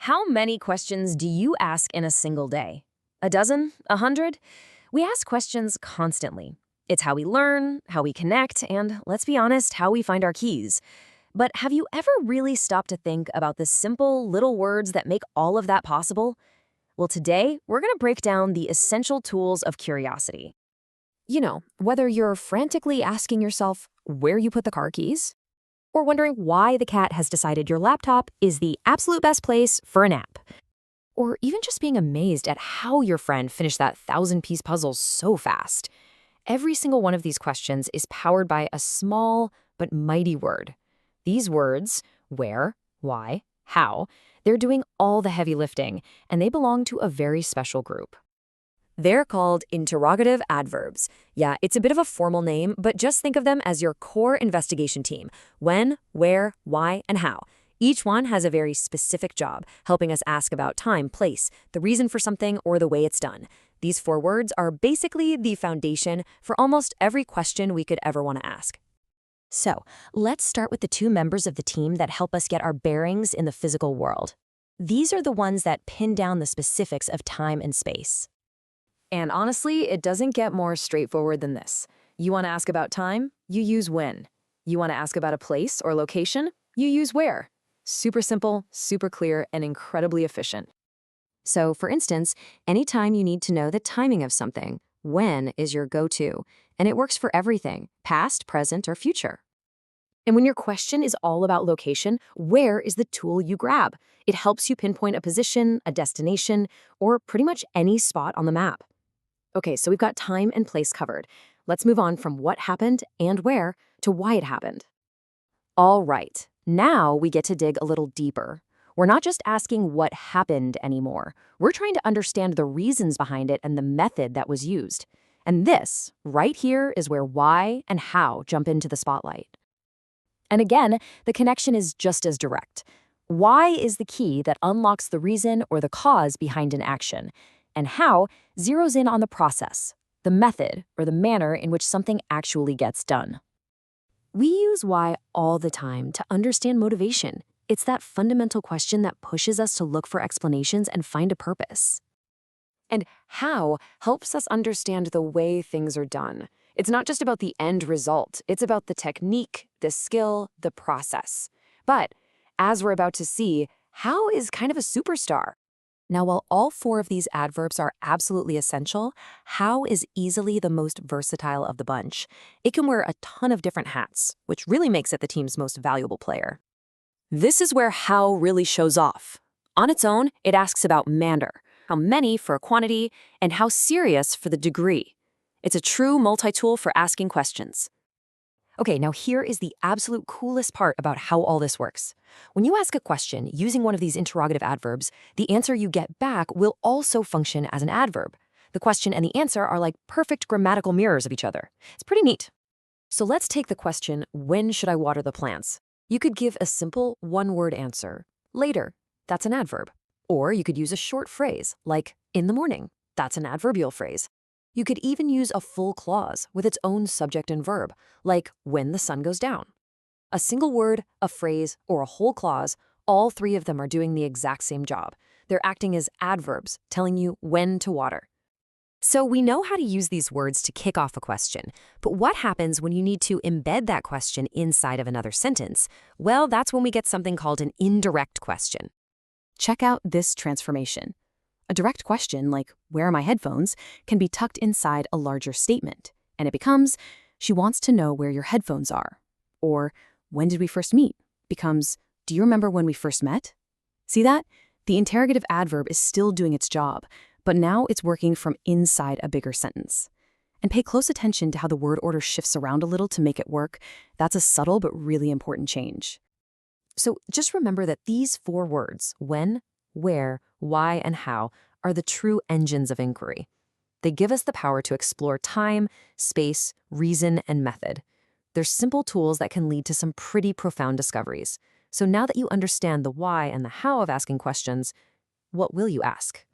How many questions do you ask in a single day? A dozen? 100? We ask questions constantly. It's how we learn, how we connect, and let's be honest, how we find our keys. But have you ever really stopped to think about the simple little words that make all of that possible? Well, today, we're going to break down the essential tools of curiosity. Whether you're frantically asking yourself where you put the car keys, or wondering why the cat has decided your laptop is the absolute best place for a nap, or even just being amazed at how your friend finished that 1,000-piece puzzle so fast. Every single one of these questions is powered by a small but mighty word. These words, where, why, how, they're doing all the heavy lifting, and they belong to a very special group. They're called interrogative adverbs. Yeah, it's a bit of a formal name, but just think of them as your core investigation team. When, where, why, and how. Each one has a very specific job, helping us ask about time, place, the reason for something, or the way it's done. These 4 words are basically the foundation for almost every question we could ever want to ask. So, let's start with the 2 members of the team that help us get our bearings in the physical world. These are the ones that pin down the specifics of time and space. And honestly, it doesn't get more straightforward than this. You want to ask about time? You use when. You want to ask about a place or location? You use where. Super simple, super clear, and incredibly efficient. So, for instance, anytime you need to know the timing of something, when is your go-to, and it works for everything, past, present, or future. And when your question is all about location, where is the tool you grab? It helps you pinpoint a position, a destination, or pretty much any spot on the map. Okay, so we've got time and place covered. Let's move on from what happened and where to why it happened. All right, now we get to dig a little deeper. We're not just asking what happened anymore. We're trying to understand the reasons behind it and the method that was used. And this, right here, is where why and how jump into the spotlight. And again, the connection is just as direct. Why is the key that unlocks the reason or the cause behind an action, and how zeroes in on the process, the method, or the manner in which something actually gets done. We use why all the time to understand motivation. It's that fundamental question that pushes us to look for explanations and find a purpose. And how helps us understand the way things are done. It's not just about the end result. It's about the technique, the skill, the process. But as we're about to see, how is kind of a superstar. Now, while all 4 of these adverbs are absolutely essential, how is easily the most versatile of the bunch. It can wear a ton of different hats, which really makes it the team's most valuable player. This is where how really shows off. On its own, it asks about manner, how many for a quantity, and how serious for the degree. It's a true multi-tool for asking questions. Okay, now here is the absolute coolest part about how all this works. When you ask a question using one of these interrogative adverbs, the answer you get back will also function as an adverb. The question and the answer are like perfect grammatical mirrors of each other. It's pretty neat. So let's take the question, when should I water the plants? You could give a simple one-word answer. Later. That's an adverb. Or you could use a short phrase, like in the morning. That's an adverbial phrase. You could even use a full clause with its own subject and verb, like when the sun goes down. A single word, a phrase, or a whole clause, all 3 of them are doing the exact same job. They're acting as adverbs, telling you when to water. So we know how to use these words to kick off a question, but what happens when you need to embed that question inside of another sentence? Well, that's when we get something called an indirect question. Check out this transformation. A direct question, like, where are my headphones, can be tucked inside a larger statement, and it becomes, she wants to know where your headphones are. Or, when did we first meet? Becomes, do you remember when we first met? See that? The interrogative adverb is still doing its job, but now it's working from inside a bigger sentence. And pay close attention to how the word order shifts around a little to make it work. That's a subtle but really important change. So just remember that these 4 words, when, where, why, and how, are the true engines of inquiry. They give us the power to explore time, space, reason, and method. They're simple tools that can lead to some pretty profound discoveries. So now that you understand the why and the how of asking questions, what will you ask?